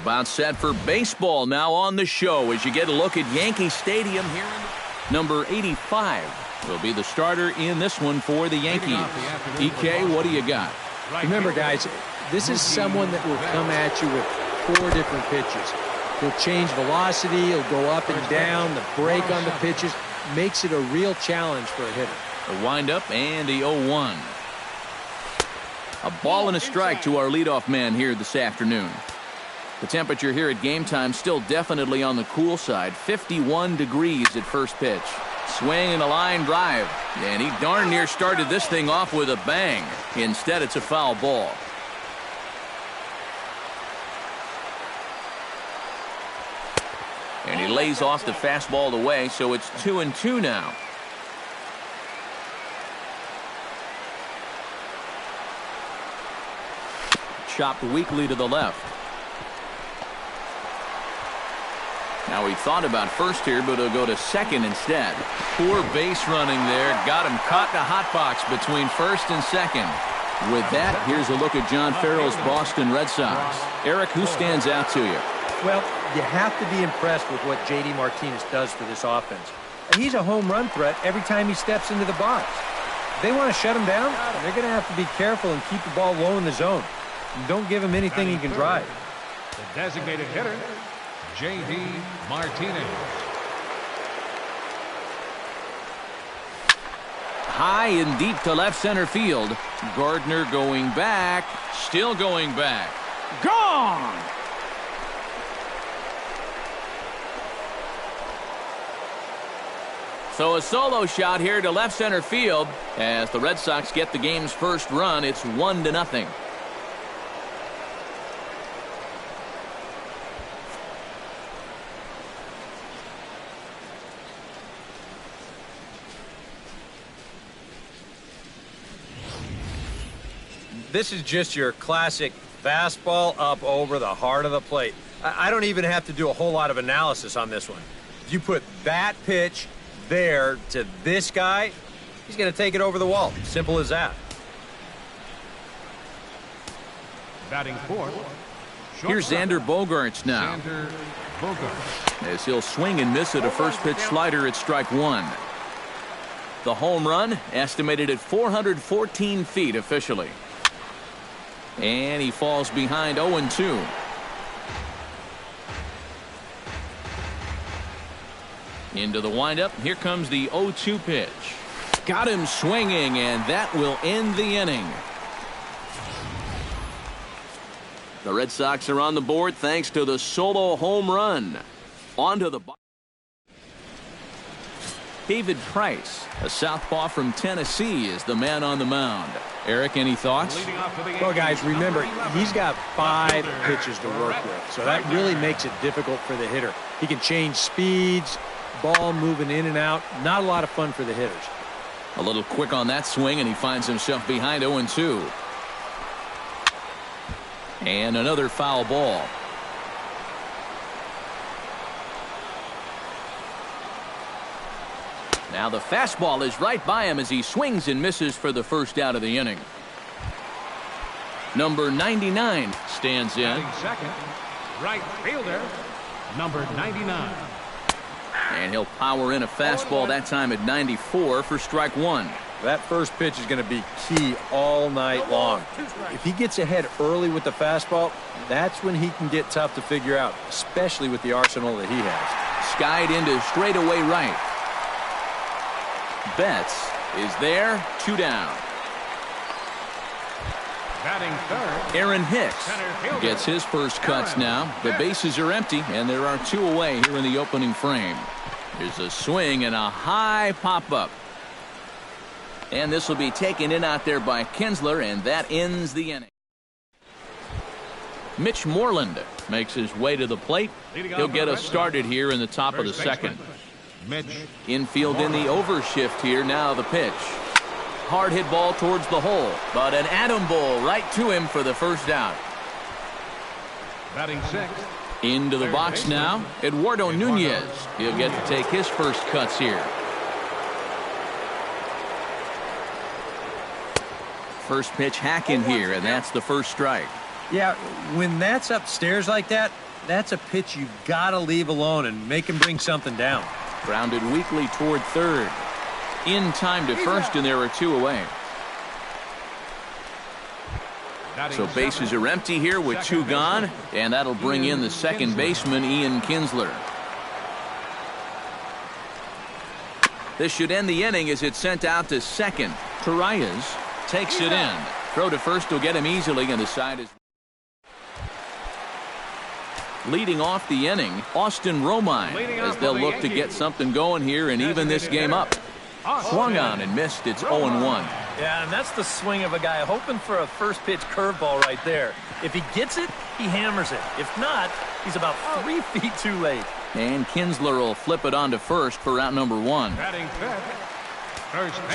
About set for baseball now on the show as you get a look at Yankee Stadium here. Number 85 will be the starter in this one for the Yankees. EK, what do you got? Remember, guys, this is someone that will come at you with 4 different pitches. He'll change velocity, he'll go up and down, the break on the pitches makes it a real challenge for a hitter. The windup and the 0-1. A ball and a strike to our leadoff man here this afternoon. The temperature here at game time still definitely on the cool side. 51 degrees at first pitch. Swing and a line drive. And he darn near started this thing off with a bang. Instead, it's a foul ball. And he lays off the fastball away, so it's 2-2 now. Chopped weakly to the left. Now he thought about first here, but he'll go to second instead. Poor base running there. Got him caught in a hot box between first and second. With that, here's a look at John Farrell's Boston Red Sox. Eric, who stands out to you? Well, you have to be impressed with what J.D. Martinez does for this offense. He's a home run threat every time he steps into the box. If they want to shut him down, they're going to have to be careful and keep the ball low in the zone. And don't give him anything he can drive. The designated hitter, J.D. Martinez. High and deep to left center field. Gardner going back. Still going back. Gone! So a solo shot here to left center field as the Red Sox get the game's first run. It's 1-0. This is just your classic fastball up over the heart of the plate. I don't even have to do a whole lot of analysis on this one. If you put that pitch there to this guy, he's going to take it over the wall. Simple as that. Batting fourth. Here's Xander Bogaerts now. Xander Bogaerts. As he'll swing and miss at a first pitch slider at strike 1. The home run estimated at 414 feet officially. And he falls behind 0-2. Into the windup. Here comes the 0-2 pitch. Got him swinging, and that will end the inning. The Red Sox are on the board thanks to the solo home run. On to the David Price, a southpaw from Tennessee, is the man on the mound. Eric, any thoughts? Well, guys, remember, he's got 5 pitches to work with, so that really makes it difficult for the hitter. He can change speeds, ball moving in and out. Not a lot of fun for the hitters. A little quick on that swing, and he finds himself behind 0-2. And another foul ball. Now the fastball is right by him as he swings and misses for the first out of the inning. Number 99 stands in. Batting second, right fielder, number 99. And he'll power in a fastball that time at 94 for strike 1. That first pitch is going to be key all night long. If he gets ahead early with the fastball, that's when he can get tough to figure out, especially with the arsenal that he has. Skied into straightaway right. Betts is there, 2 down. Batting third, Aaron Hicks gets his first cuts now. The bases are empty, and there are 2 away here in the opening frame. There's a swing and a high pop-up. And this will be taken in out there by Kinsler, and that ends the inning. Mitch Moreland makes his way to the plate. He'll get us started here in the top of the second. Infield in the overshift here. Now the pitch. Hard hit ball towards the hole, but an atom bowl right to him for the first out. Batting sixth. Into the box now, Eduardo Nunez. He'll get to take his first cuts here. First pitch hack in here, and that's the first strike. Yeah, when that's upstairs like that, that's a pitch you've got to leave alone and make him bring something down. Grounded weakly toward third. In time to first, and there are 2 away. So bases are empty here with 2 gone, and that'll bring in the second baseman, Ian Kinsler. This should end the inning as it's sent out to second. Torreyes takes it in. Throw to first will get him easily, and the side is leading off the inning. Austin Romine, as they'll look to get something going here and even this game up. Swung on and missed. It's 0-1. Yeah, and that's the swing of a guy hoping for a first pitch curveball right there. If he gets it, he hammers it. If not, he's about 3 feet too late. And Kinsler will flip it on to first for out number 1.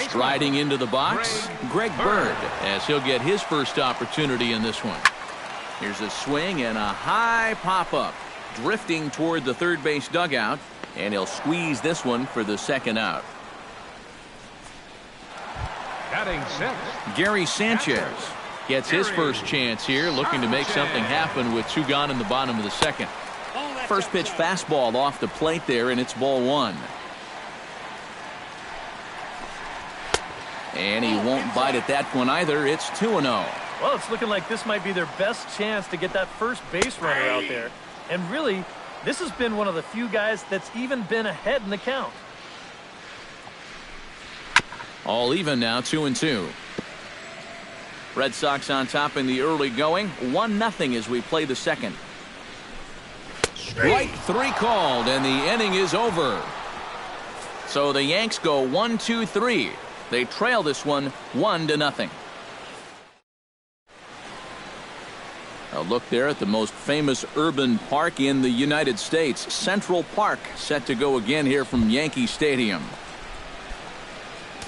Striding into the box, Greg Bird, as he'll get his first opportunity in this one. Here's a swing and a high pop-up, drifting toward the third base dugout, and he'll squeeze this one for the second out. Gary Sanchez gets his first chance here, looking to make something happen with 2 gone in the bottom of the second. First pitch fastball off the plate there, and it's ball 1. And he won't bite at that one either. It's 2-0. Well, it's looking like this might be their best chance to get that first base runner out there. And really, this has been one of the few guys that's even been ahead in the count. All even now, 2-2. Red Sox on top in the early going. 1-0 as we play the second. Strike 3 called, and the inning is over. So the Yanks go 1-2-3. They trail this one 1-0. A look there at the most famous urban park in the United States, Central Park, set to go again here from Yankee Stadium.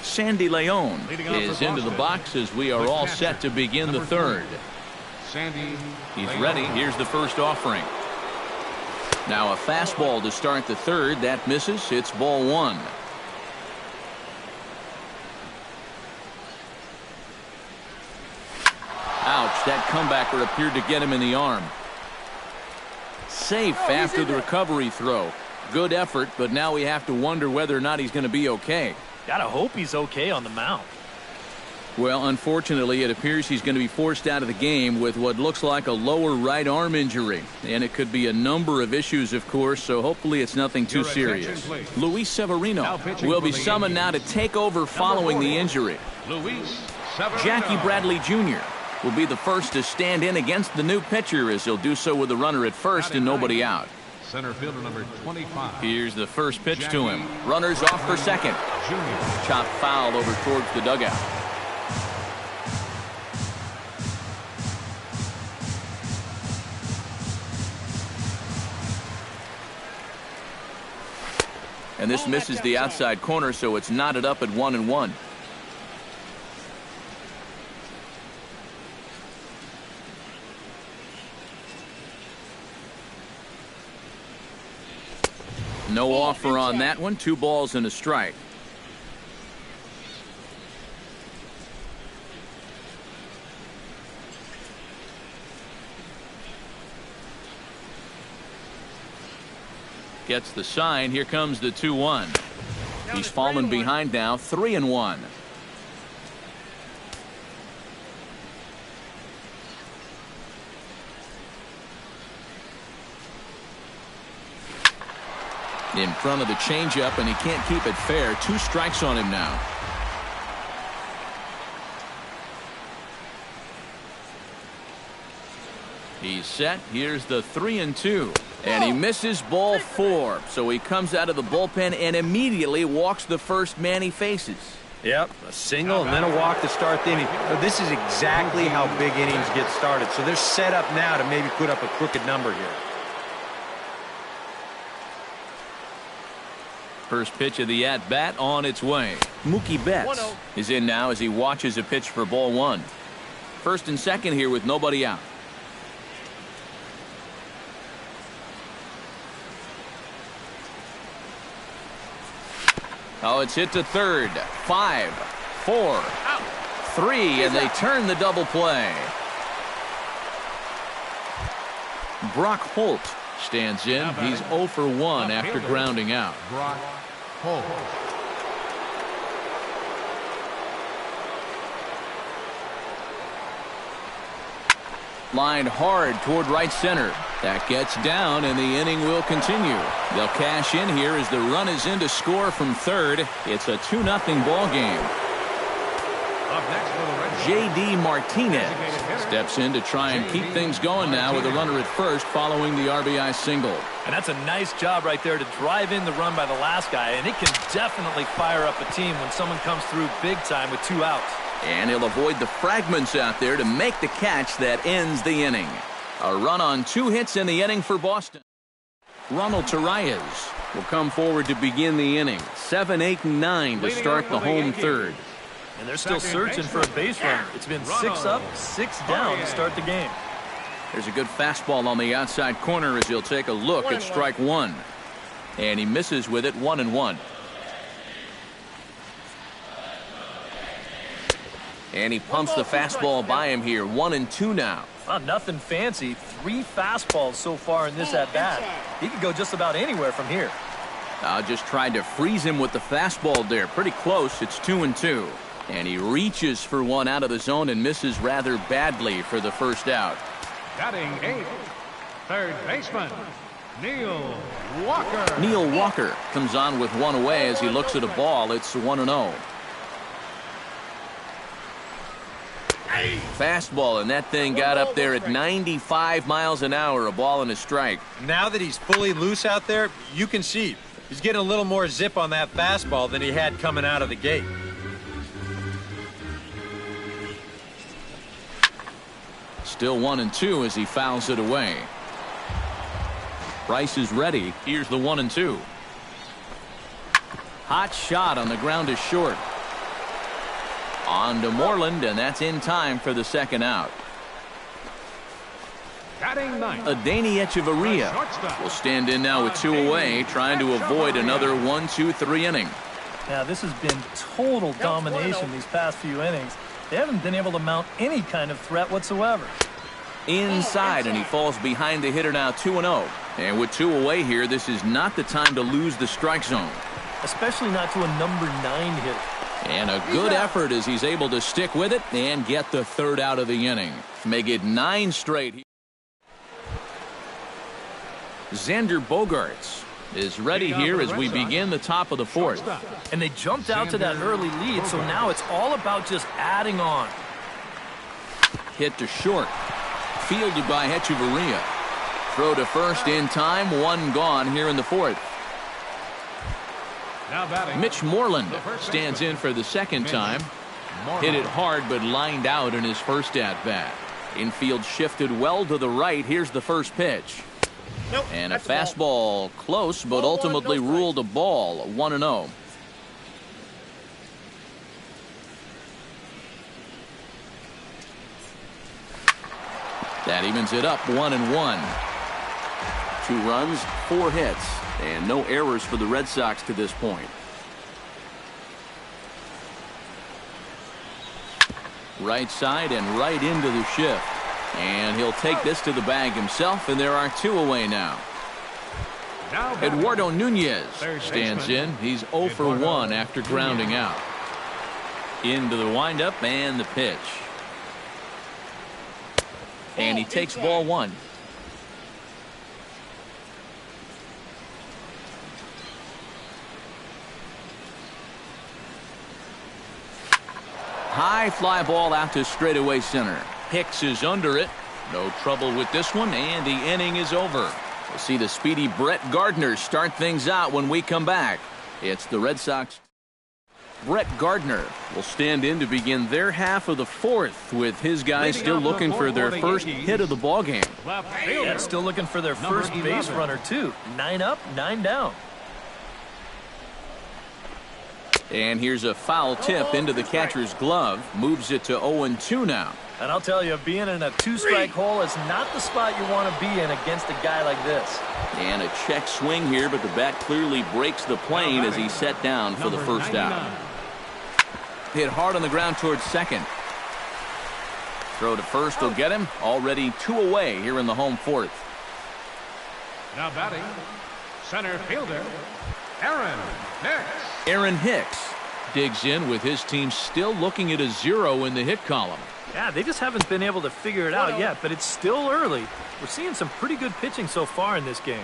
Sandy Leon is into the box as we are all set to begin the third. He's ready. Here's the first offering. Now a fastball to start the third. That misses. It's ball 1. Ouch, that comebacker appeared to get him in the arm. Safe after the recovery throw. Good effort, but now we have to wonder whether or not he's going to be okay. Gotta hope he's okay on the mound. Well, unfortunately, it appears he's going to be forced out of the game with what looks like a lower right arm injury. And it could be a number of issues, of course, so hopefully it's nothing too serious. Luis Severino will be summoned now to take over following the injury. Jackie Bradley Jr. will be the first to stand in against the new pitcher, as he'll do so with the runner at first and nobody out. Center fielder number 25. Here's the first pitch to him. Runners off for second. Chopped foul over towards the dugout. And this misses the outside corner, so it's knotted up at 1-1. No offer on that one. 2 balls and a strike. Gets the sign. Here comes the 2-1. He's fallen behind now. 3-1. In front of the changeup, and he can't keep it fair. 2 strikes on him now. He's set. Here's the 3-2. And he misses ball 4. So he comes out of the bullpen and immediately walks the first man he faces. Yep, a single and then a walk to start the inning. This is exactly how big innings get started. So they're set up now to maybe put up a crooked number here. First pitch of the at-bat on its way. Mookie Betts is in now as he watches a pitch for ball 1. First and second here with nobody out. Oh, it's hit to third. 5, 4, 3, and they turn the double play. Brock Holt stands in. He's 0 for 1 after grounding out. Brock Holt. Lined hard toward right center. That gets down, and the inning will continue. They'll cash in here as the run is in to score from third. It's a 2-0 ball game. Up next for the Red Sox, J.D. Martinez steps in to try and keep things going now with a runner at first following the RBI single. And that's a nice job right there to drive in the run by the last guy, and it can definitely fire up a team when someone comes through big time with 2 outs. And he'll avoid the fragments out there to make the catch that ends the inning. A run on 2 hits in the inning for Boston. Ronald Torreyes will come forward to begin the inning. 7, 8, and 9 to start the home third. And they're still searching for a base runner. It's been 6 up, 6 down to start the game. There's a good fastball on the outside corner as he'll take a look at strike 1. And he misses with it, 1-1. And he pumps the fastball by him here, 1-2 now. Nothing fancy. 3 fastballs so far in this at-bat. He could go just about anywhere from here. Just tried to freeze him with the fastball there. Pretty close. It's 2-2. And he reaches for one out of the zone and misses rather badly for the first out. batting 8th, third baseman, Neil Walker. Neil Walker comes on with one away as he looks at a ball. It's 1-0. Fastball, and that thing got up there at 95 miles an hour, a ball and a strike. Now that he's fully loose out there, you can see he's getting a little more zip on that fastball than he had coming out of the gate. Still 1-2 as he fouls it away. Price is ready. Here's the 1-2. Hot shot on the ground is short. On to Moreland, and that's in time for the second out. Batting 9th, Adeiny Echeverria will stand in now with 2 away, trying to avoid another 1-2-3 inning. Now, this has been total domination these past few innings. They haven't been able to mount any kind of threat whatsoever. Inside, and he falls behind the hitter now 2-0. And with 2 away here, this is not the time to lose the strike zone. Especially not to a number 9 hitter. And a good effort as he's able to stick with it and get the third out of the inning. Make it 9 straight. Xander Bogaerts is ready here as we begin the top of the fourth. And they jumped out to that early lead, so now it's all about just adding on. Hit to short. Fielded by Echeverria. Throw to first in time. 1 gone here in the fourth. now batting Mitch Moreland stands in for the second time. Hit it hard but lined out in his first at-bat. Infield shifted well to the right. Here's the first pitch. And a fastball close, but ultimately ruled a ball. 1-0. That evens it up 1-1. 2 runs, 4 hits, and no errors for the Red Sox to this point. Right side and right into the shift. And he'll take this to the bag himself, and there are 2 away now. Eduardo Nunez stands in. He's 0 for 1 after grounding out. Into the windup and the pitch. And he takes ball 1. High fly ball out to straightaway center. Hicks is under it. No trouble with this one, and the inning is over. We'll see the speedy Brett Gardner start things out when we come back. It's the Red Sox. Brett Gardner will stand in to begin their half of the fourth, with his guys still looking for their first hit of the ballgame. Yeah, still looking for their first base runner, too. 9 up, 9 down. And here's a foul tip into the catcher's glove. Moves it to 0-2 now. And I'll tell you, being in a 2-strike hole is not the spot you want to be in against a guy like this. And a check swing here, but the bat clearly breaks the plane as he's set down for the first out. Hit hard on the ground towards second. Throw to first will get him. Already 2 away here in the home fourth. Now batting, center fielder, Aaron Hicks. Aaron Hicks digs in with his team still looking at a 0 in the hit column. Yeah, they just haven't been able to figure it out yet, but it's still early. We're seeing some pretty good pitching so far in this game.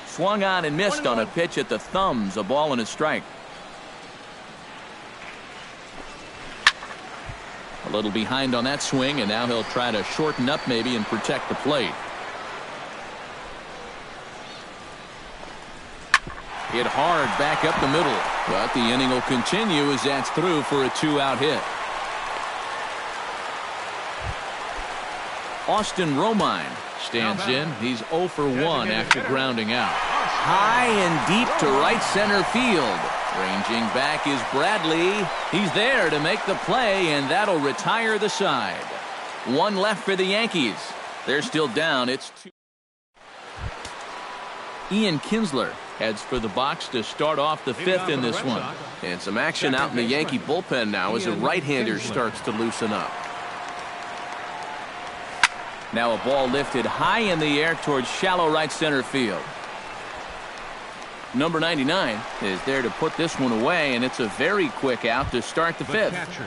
Swung on and missed on a pitch at the thumbs, a ball and a strike. A little behind on that swing, and now he'll try to shorten up maybe and protect the plate. Hit hard back up the middle, but the inning will continue as that's through for a 2-out hit. Austin Romine stands in. He's 0 for 1 after grounding out. High and deep to right center field. Ranging back is Bradley. He's there to make the play, and that'll retire the side. One left for the Yankees. They're still down. It's 2. Ian Kinsler heads for the box to start off the 5th in this one. And some action out in the Yankee bullpen now as a right-hander starts to loosen up. Now a ball lifted high in the air towards shallow right center field. Number 99 is there to put this one away, and it's a very quick out to start the 5th. Catcher,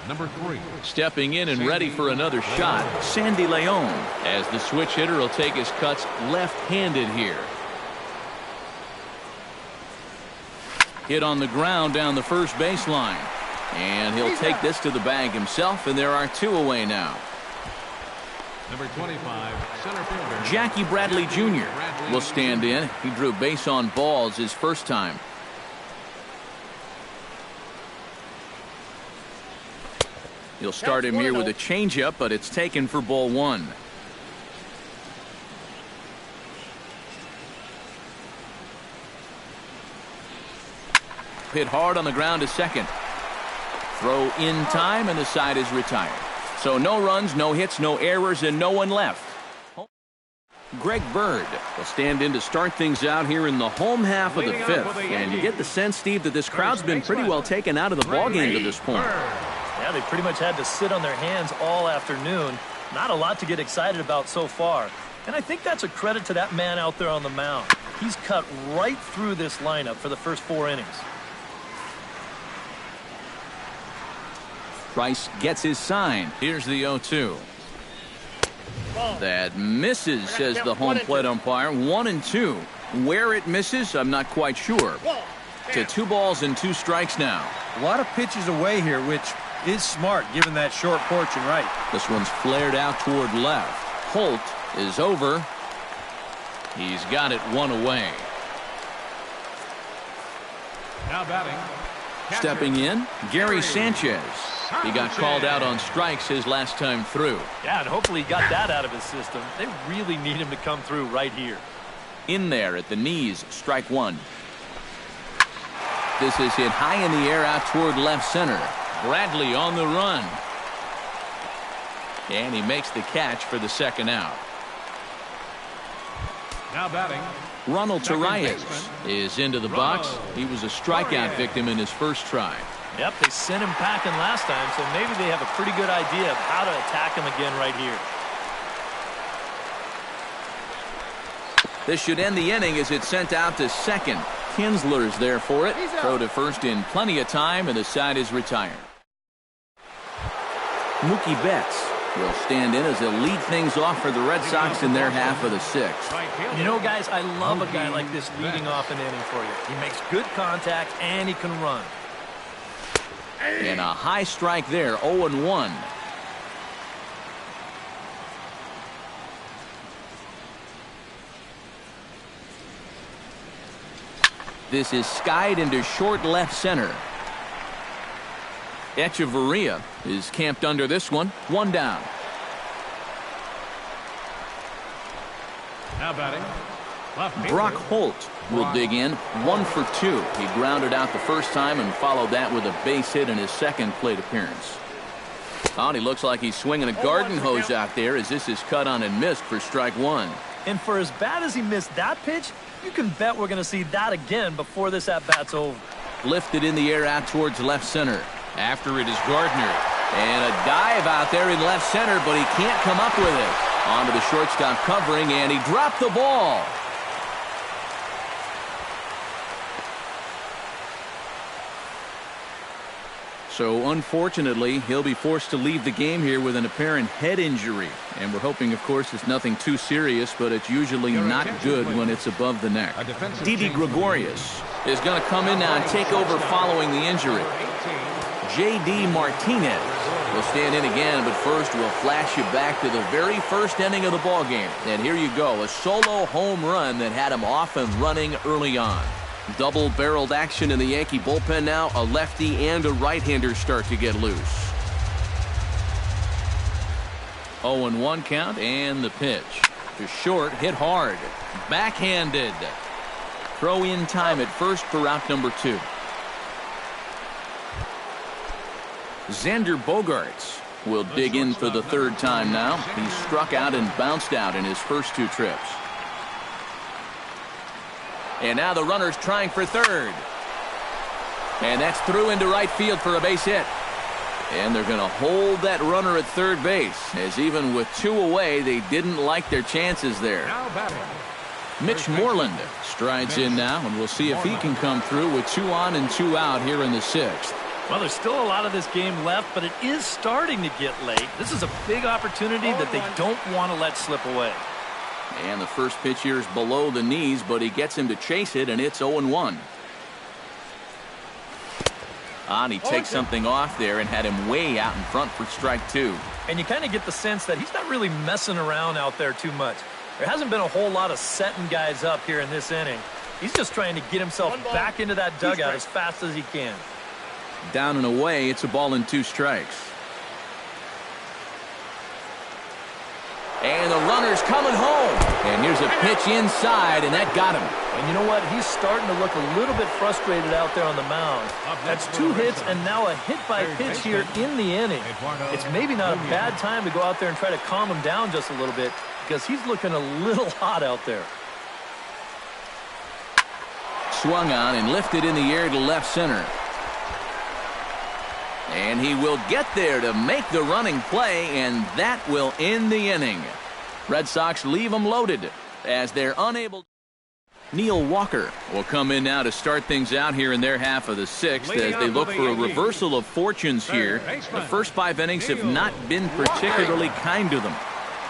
number 3. Stepping in and ready for another shot, Sandy Leon, as the switch hitter will take his cuts left-handed here. Hit on the ground down the first baseline, and he'll take this to the bag himself, and there are 2 away now. Number 25, center fielder Jackie Bradley Jr. will stand in. He drew base on balls his first time. He'll start him here with a changeup, but it's taken for ball 1. Hit hard on the ground to second. Throw in time, and the side is retired. So no runs, no hits, no errors, and no one left. Greg Bird will stand in to start things out here in the home half of the 5th. And you get the sense, Steve, that this crowd's been pretty well taken out of the ballgame to this point. Yeah, they pretty much had to sit on their hands all afternoon. Not a lot to get excited about so far. And I think that's a credit to that man out there on the mound. He's cut right through this lineup for the first 4 innings. Price gets his sign. Here's the 0-2. That misses, says the home plate umpire. 1-2. Where it misses, I'm not quite sure. To 2 balls and 2 strikes now. A lot of pitches away here, which is smart given that short porch and right. This one's flared out toward left. Holt is over. He's got it 1 away. now batting. Stepping in, Gary Sanchez. He got called out on strikes his last time through. Yeah, and hopefully he got that out of his system. They really need him to come through right here. In there at the knees, strike 1. This is hit high in the air out toward left center. Bradley on the run. And he makes the catch for the second out. Now batting. Ronald Torreyes is into the box. He was a strikeout victim in his first try. Yep, they sent him packing last time, so maybe they have a pretty good idea of how to attack him again right here. This should end the inning as it's sent out to second. Kinsler's there for it. Throw to first in plenty of time, and the side is retired. Mookie Betts will stand in as he'll lead things off for the Red Sox in their half of the 6th. You know, guys, I love a guy like this leading off an inning for you. He makes good contact, and he can run. And a high strike there, 0-1. This is skied into short left center. Echeverria is camped under this one. 1 down. Now batting. Brock Holt will dig in. 1 for 2. He grounded out the first time and followed that with a base hit in his second plate appearance. Oh, he looks like he's swinging a garden hose out there as this is cut on and missed for strike 1. And for as bad as he missed that pitch, you can bet we're going to see that again before this at-bat's over. Lifted in the air out towards left center. After it is Gardner. And a dive out there in left center, but he can't come up with it. Onto the shortstop covering, and he dropped the ball. So unfortunately, he'll be forced to leave the game here with an apparent head injury. And we're hoping, of course, it's nothing too serious, but it's usually not good when it's above the neck. Didi Gregorius is going to come in now and take over following the injury. J.D. Martinez will stand in again, but first we'll flash you back to the very first inning of the ball game. And here you go, a solo home run that had him off and running early on. Double-barreled action in the Yankee bullpen now. A lefty and a right-hander start to get loose. 0-1 count, and the pitch. To short, hit hard. Backhanded. Throw in time at first for out number 2. Xander Bogaerts will dig in for the third time now. He struck out and bounced out in his first 2 trips. And now the runner's trying for third. And that's through into right field for a base hit. And they're going to hold that runner at third base, as even with 2 away, they didn't like their chances there. Mitch Moreland strides in now, and we'll see if he can come through with 2 on and 2 out here in the 6th. Well, there's still a lot of this game left, but it is starting to get late. This is a big opportunity that they don't want to let slip away. And the first pitch here is below the knees, but he gets him to chase it, and it's 0-1. And he takes something off there and had him way out in front for strike 2. And you kind of get the sense that he's not really messing around out there too much. There hasn't been a whole lot of setting guys up here in this inning. He's just trying to get himself back into that dugout as fast as he can. Down and away, it's a ball and 2 strikes. And the runner's coming home. And here's a pitch inside, and that got him. And you know what? He's starting to look a little bit frustrated out there on the mound. That's 2 hits and now a hit-by-pitch here in the inning. It's maybe not a bad time to go out there and try to calm him down just a little bit, because he's looking a little hot out there. Swung on and lifted in the air to left center. And he will get there to make the running play, and that will end the inning. Red Sox leave them loaded as they're unable. Neil Walker will come in now to start things out here in their half of the 6th as they look for a reversal of fortunes here. The first 5 innings have not been particularly kind to them.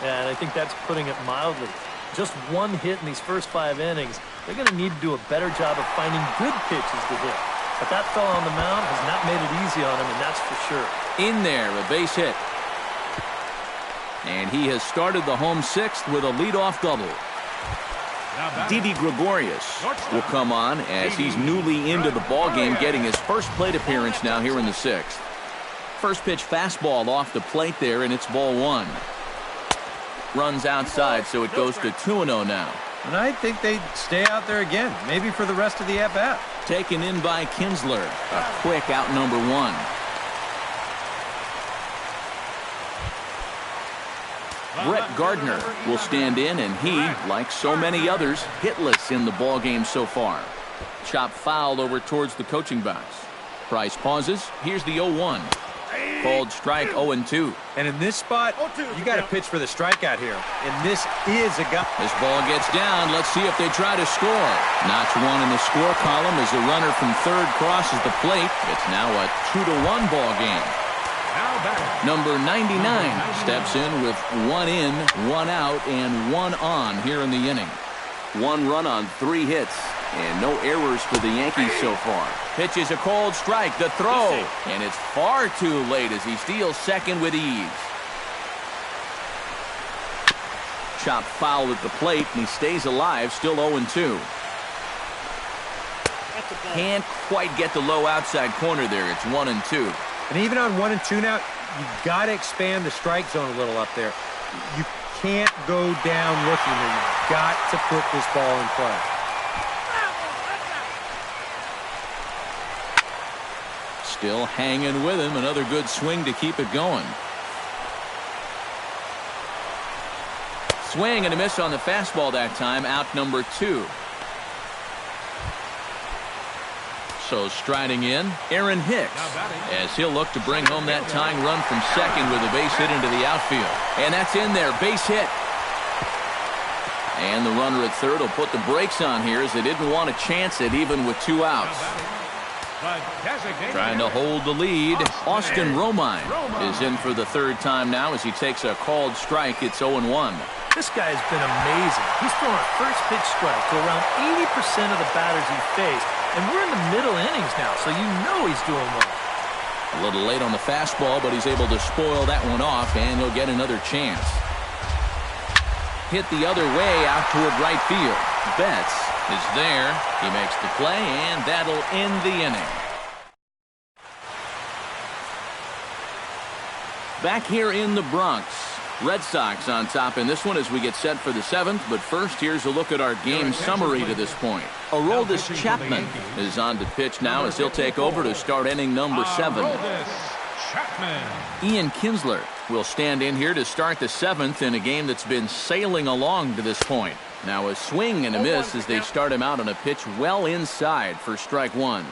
Yeah, and I think that's putting it mildly. Just 1 hit in these first 5 innings. They're going to need to do a better job of finding good pitches to hit. But that fella on the mound has not made it easy on him, and that's for sure. In there, a base hit. And he has started the home 6th with a leadoff double. Didi Gregorius will come on as he's newly into the ballgame, getting his first plate appearance now here in the 6th. First pitch fastball off the plate there, and it's ball 1. Runs outside, so it goes to 2-0 now. And I think they'd stay out there again, maybe for the rest of the at-bat. Taken in by Kinsler. A quick out number 1. Brett Gardner will stand in, and he, like so many others, hitless in the ballgame so far. Chop foul over towards the coaching box. Price pauses. Here's the 0-1. Called strike 0-2. And in this spot, you got to pitch for the strikeout here. And this is a guy. This ball gets down. Let's see if they try to score. Notch 1 in the score column as the runner from third crosses the plate. It's now a 2-1 ball game. Number 99 steps in with 1 in, 1 out, and 1 on here in the inning. 1 run on 3 hits, and no errors for the Yankees so far. Pitch is a cold strike, the throw, and it's far too late as he steals second with ease. Chop foul at the plate, and he stays alive, still 0-2. Can't quite get the low outside corner there. It's 1-2. And even on 1 and 2 now, you got to expand the strike zone a little up there. You can't go down looking there. You've got to put this ball in play. Still hanging with him. Another good swing to keep it going. Swing and a miss on the fastball that time. Out number 2. So striding in, Aaron Hicks, as he'll look to bring home that tying run from second with a base hit into the outfield. And that's in there, base hit. And the runner at third will put the brakes on here as they didn't want to chance it even with 2 outs. Trying to hold the lead, Austin Romine is in for the 3rd time now as he takes a called strike. It's 0-1. This guy's been amazing. He's thrown a first pitch strike to around 80% of the batters he faced, and we're in the middle innings now, so you know he's doing well. A little late on the fastball, but he's able to spoil that one off, and he'll get another chance. Hit the other way out toward right field. Betts is there. He makes the play, and that'll end the inning. Back here in the Bronx, Red Sox on top in this one as we get set for the 7th. But first, here's a look at our game summary to this point. Aroldis Chapman is on to pitch now as he'll take over to start inning number 7. Ian Kinsler will stand in here to start the 7th in a game that's been sailing along to this point. Now a swing and a miss as they start him out on a pitch well inside for strike 1.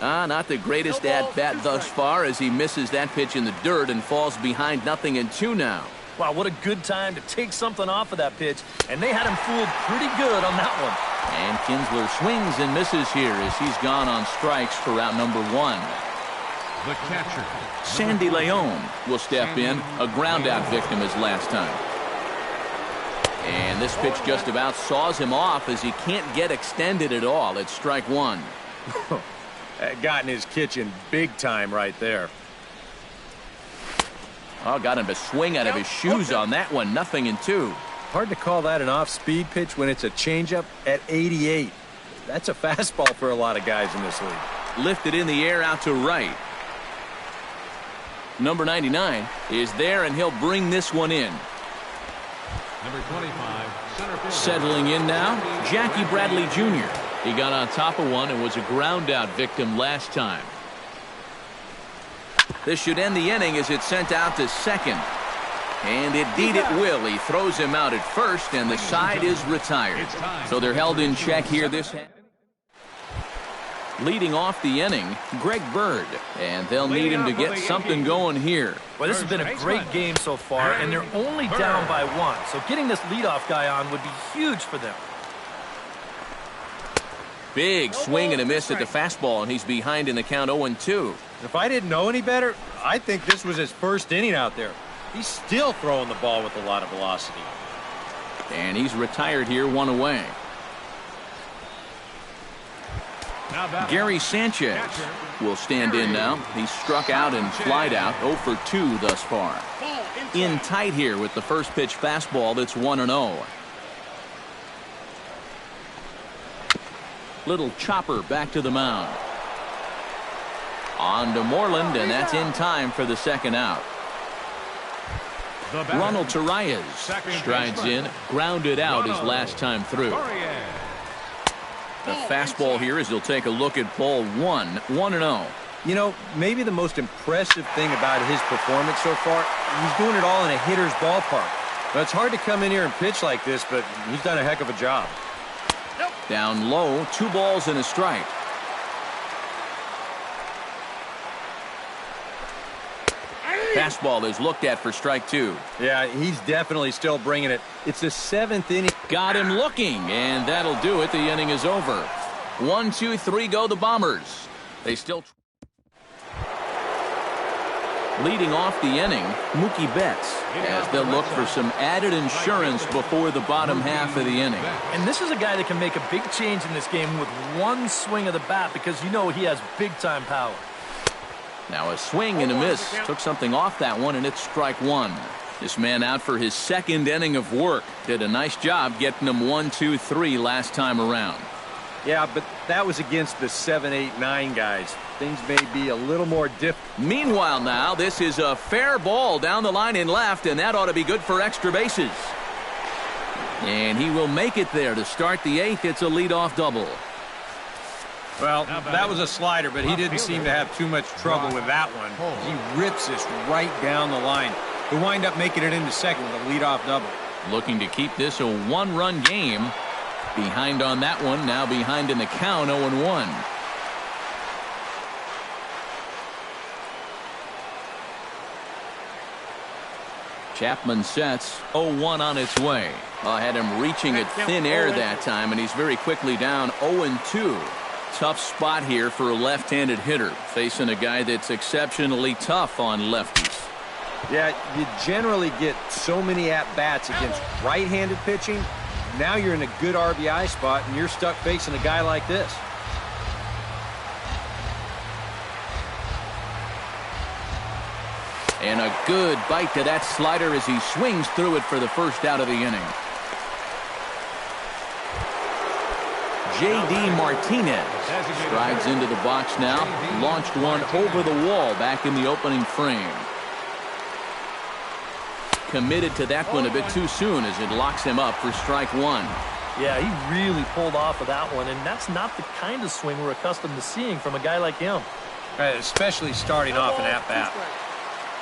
Not the greatest at-bat thus far as he misses that pitch in the dirt and falls behind 0-2 now. Wow, what a good time to take something off of that pitch, and they had him fooled pretty good on that one. And Kinsler swings and misses here as he's gone on strikes for out number 1. The catcher, Sandy Leon will step in, a ground-out victim as last time. And this pitch just about saws him off as he can't get extended at all. It's strike 1. That got in his kitchen big time right there. Oh, got him to swing out of his shoes on that one. 0-2. Hard to call that an off-speed pitch when it's a changeup at 88. That's a fastball for a lot of guys in this league. Lifted in the air out to right. Number 99 is there, and he'll bring this one in. number 25, center fielder. Settling in now, Jackie Bradley Jr. He got on top of one and was a ground-out victim last time. This should end the inning as it's sent out to second. And indeed it will. He throws him out at first, and the side is retired. So they're held in check here this half. Leading off the inning, Greg Bird, and they'll need him to get something going here. Well, this has been a great game so far, and they're only down by 1. So getting this leadoff guy on would be huge for them. Big swing and a miss at the fastball, and he's behind in the count 0-2. If I didn't know any better, I think this was his first inning out there. He's still throwing the ball with a lot of velocity. And he's retired here, 1 away. Gary Sanchez will stand in now. He's struck out and flied out, 0 for 2 thus far. In tight here with the first pitch fastball that's 1-0. Little chopper back to the mound. On to Moreland, and that's in time for the second out. Ronald Torreyes strides in, grounded out his last time through. The fastball here as he'll take a look at ball 1, 1-0. You know, maybe the most impressive thing about his performance so far, he's doing it all in a hitter's ballpark. Now, it's hard to come in here and pitch like this, but he's done a heck of a job. Down low, 2 balls and a strike. Fastball is looked at for strike 2. Yeah, he's definitely still bringing it. It's the 7th inning. Got him looking, and that'll do it. The inning is over. 1, 2, 3 go the Bombers. They still... Leading off the inning, Mookie Betts, as they'll look for some added insurance before the bottom half of the inning. And this is a guy that can make a big change in this game with 1 swing of the bat because you know he has big-time power. Now a swing and a miss. Took something off that one, and it's strike 1. This man out for his 2nd inning of work. Did a nice job getting him 1, 2, 3 last time around. Yeah, but that was against the 7, 8, 9 guys. Things may be a little more difficult. Meanwhile now, this is a fair ball down the line in left, and that ought to be good for extra bases. And he will make it there to start the 8th. It's a leadoff double. Well, that was a slider, but he didn't seem to have too much trouble with that one. He rips this right down the line. He'll wind up making it into second with a leadoff double. Looking to keep this a 1-run game. Behind on that one, now behind in the count, 0-1. Chapman sets 0-1 on its way. Had him reaching at thin air that time, and he's very quickly down 0-2. Tough spot here for a left-handed hitter, facing a guy that's exceptionally tough on lefties. Yeah, you generally get so many at-bats against right-handed pitching. Now you're in a good RBI spot, and you're stuck facing a guy like this. And a good bite to that slider as he swings through it for the first out of the inning. J.D. Martinez strides into the box now. Launched one over the wall back in the opening frame. Committed to that one a bit too soon as it locks him up for strike one. Yeah, he really pulled off of that one, and that's not the kind of swing we're accustomed to seeing from a guy like him. Especially starting off an at-bat.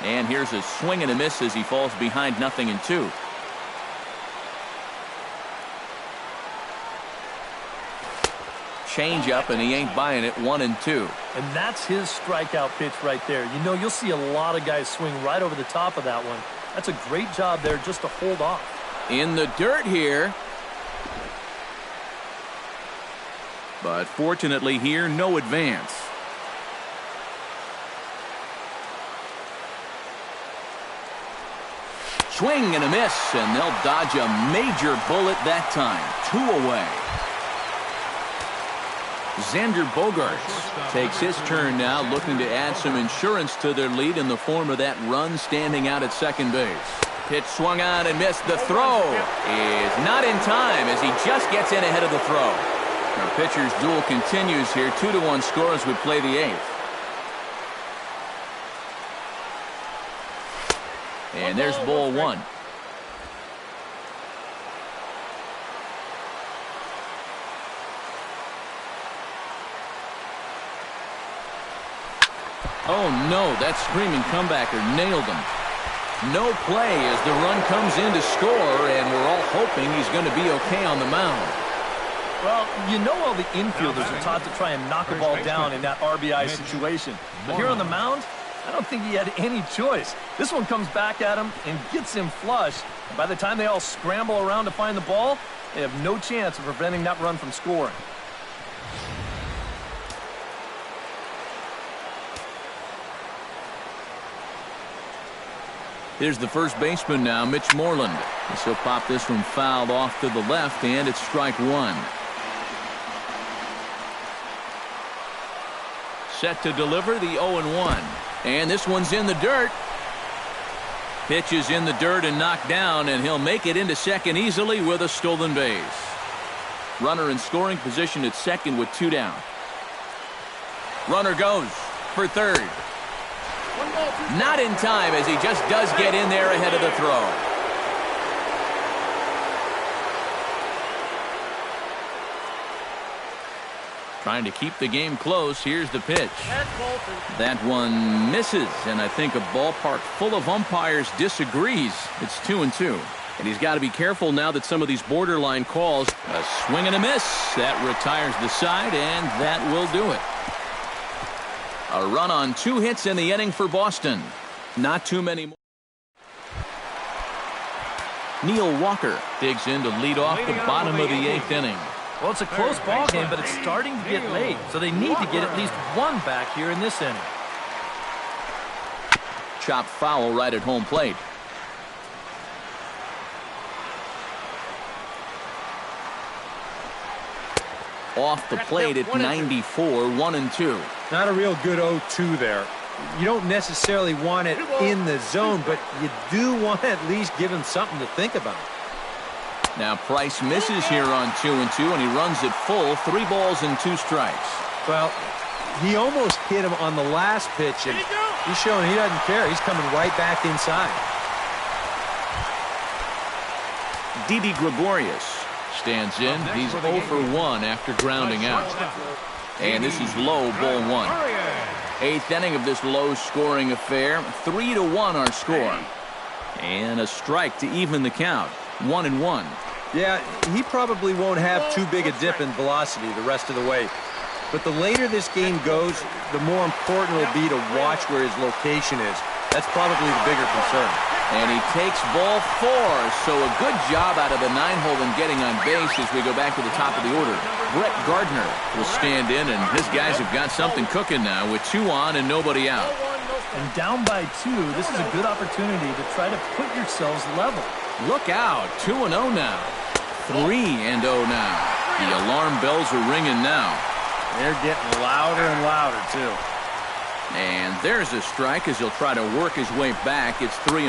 And here's a swing and a miss as he falls behind 0-2. Change up, and he ain't buying it. 1-2. And that's his strikeout pitch right there. You know, you'll see a lot of guys swing right over the top of that one. That's a great job there just to hold off. In the dirt here. But fortunately here, no advance. Swing and a miss, and they'll dodge a major bullet that time. 2 away. Xander Bogaerts takes his turn now, looking to add some insurance to their lead in the form of that run standing out at second base. Pitch swung on and missed. The throw is not in time as he just gets in ahead of the throw. Our pitcher's duel continues here. 2-1 score as we play the 8th. And there's ball one. Oh no, that screaming comebacker nailed him. No play as the run comes in to score, and we're all hoping he's going to be okay on the mound. Well, you know all the infielders are taught to try and knock a ball down in that RBI situation. But here on the mound, I don't think he had any choice. This one comes back at him and gets him flush. By the time they all scramble around to find the ball, they have no chance of preventing that run from scoring. Here's the first baseman now, Mitch Moreland. He'll pop this one fouled off to the left, and it's strike one. Set to deliver the 0-1. And this one's in the dirt. Pitch is in the dirt and knocked down, and he'll make it into second easily with a stolen base. Runner in scoring position at second with 2 down. Runner goes for third. Not in time as he just does get in there ahead of the throw. Trying to keep the game close. Here's the pitch. That one misses, and I think a ballpark full of umpires disagrees. It's 2-2. And he's got to be careful now that some of these borderline calls. A swing and a miss. That retires the side, and that will do it. A run on 2 hits in the inning for Boston. Not too many more. Neil Walker digs in to lead off the bottom of the 8th inning. Well, it's a close ball game, but it's starting to get late, so they need to get at least one back here in this inning. Chopped foul right at home plate. Off the plate at 94, 1-2. Not a real good 0-2 there. You don't necessarily want it in the zone, but you do want to at least give him something to think about. Now Price misses here on 2-2, and he runs it full. 3 balls and 2 strikes. Well, he almost hit him on the last pitch, and he's showing he doesn't care. He's coming right back inside. Didi Gregorius stands in. He's 0 for 1 after grounding out. And this is low, ball 1. 8th inning of this low-scoring affair. 3-1 our score. And a strike to even the count. 1-1. Yeah, he probably won't have too big a dip in velocity the rest of the way. But the later this game goes, the more important it will be to watch where his location is. That's probably the bigger concern. And he takes ball 4. So a good job out of the 9-hole in getting on base as we go back to the top of the order. Brett Gardner will stand in, and his guys have got something cooking now with 2 on and nobody out. And down by 2, this is a good opportunity to try to put yourselves level. Look out, 2-0 now. 3-0 now. The alarm bells are ringing now. They're getting louder and louder, too. And there's a strike as he'll try to work his way back. It's 3-1.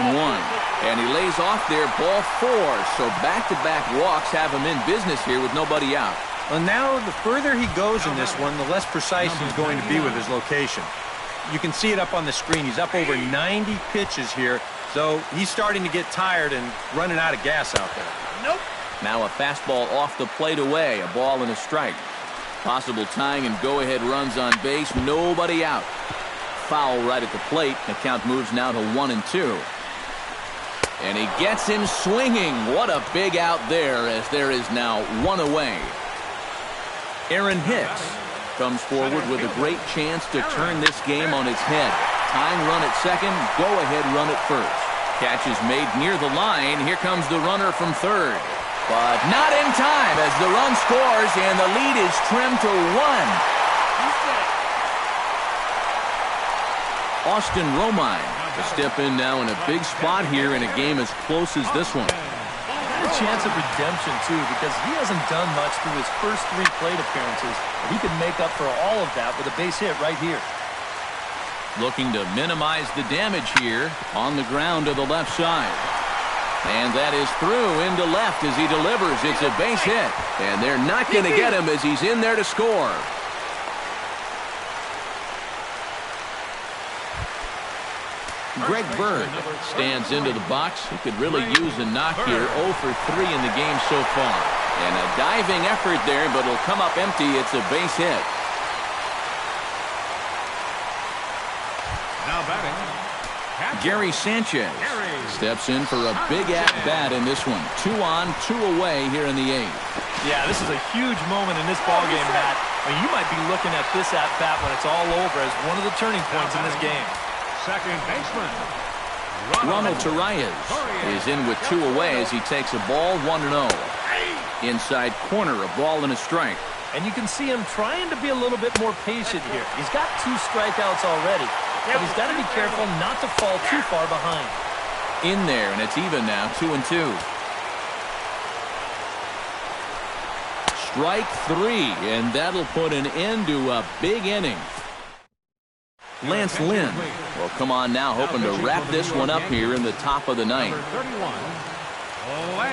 And he lays off there, ball 4. So back-to-back walks have him in business here with nobody out. Well, now the further he goes in this one, the less precise he's going to be with his location. You can see it up on the screen. He's up over 90 pitches here, so he's starting to get tired and running out of gas out there. Nope. Now a fastball off the plate away, a ball and a strike. Possible tying and go-ahead runs on base, nobody out. Foul right at the plate. The count moves now to 1-2. And he gets him swinging. What a big out there, as there is now 1 away. Aaron Hicks comes forward with a great chance to turn this game on its head. Tying run at second, go-ahead run at first. Catch is made near the line. Here comes the runner from third. But not in time as the run scores and the lead is trimmed to 1. Austin Romine to step in now in a big spot here in a game as close as this one. A chance of redemption, too, because he hasn't done much through his first 3 plate appearances. But he could make up for all of that with a base hit right here. Looking to minimize the damage here on the ground to the left side. And that is through into left as he delivers. It's a base hit. And they're not going to get him as he's in there to score. Greg Bird stands into the box. He could really use a knock here. 0 for 3 in the game so far. And a diving effort there, but it'll come up empty. It's a base hit. Now batting, Gary Sanchez steps in for a big at-bat in this one. 2 on, 2 away here in the 8th. Yeah, this is a huge moment in this ballgame, Matt. I mean, you might be looking at this at-bat when it's all over as one of the turning points in this game. second baseman, Ronald Torreyes is in with 2 away as he takes a ball 1-0. Inside corner, a ball and a strike. And you can see him trying to be a little bit more patient here. He's got 2 strikeouts already, but he's got to be careful not to fall too far behind. In there, and it's even now, 2-2. Strike 3, and that'll put an end to a big inning. Lance Lynn will come on now, hoping to wrap this one up here in the top of the 9th.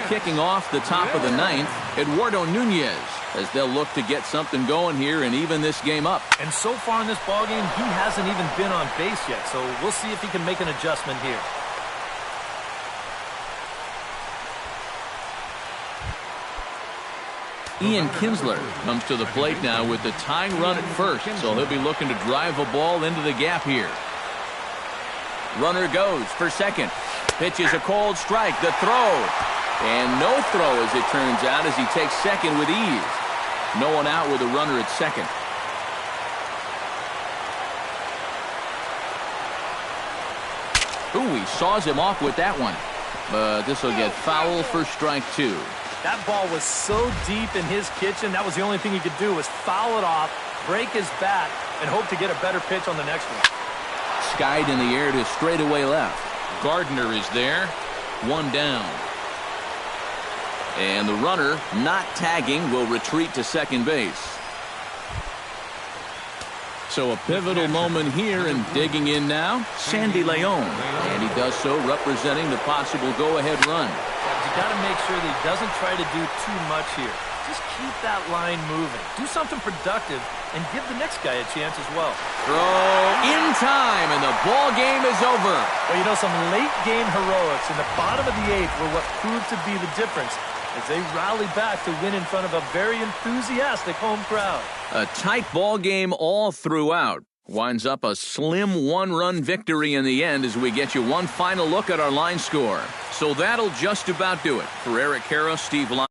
Kicking off the top of the 9th, Eduardo Nunez, as they'll look to get something going here and even this game up. And so far in this ballgame, he hasn't even been on base yet, so we'll see if he can make an adjustment here. Ian Kinsler comes to the plate now with the tying run at first, so he'll be looking to drive a ball into the gap here. Runner goes for second. Pitches a cold strike. The throw. And no throw, as it turns out, as he takes second with ease. No one out with a runner at second. Ooh, he saws him off with that one. But this will get foul for strike 2. That ball was so deep in his kitchen, that was the only thing he could do was foul it off, break his bat, and hope to get a better pitch on the next one. Skied in the air to straightaway left. Gardner is there. 1 down. And the runner, not tagging, will retreat to second base. So a pivotal moment here, and digging in now, Sandy Leon. And he does so representing the possible go-ahead run. You got to make sure that he doesn't try to do too much here. Just keep that line moving. Do something productive and give the next guy a chance as well. Throw in time, and the ball game is over. Well, you know, some late game heroics in the bottom of the 8th were what proved to be the difference as they rally back to win in front of a very enthusiastic home crowd. A tight ball game all throughout. Winds up a slim 1-run victory in the end as we get you one final look at our line score. So that'll just about do it. For Eric Harris, Steve Lyon.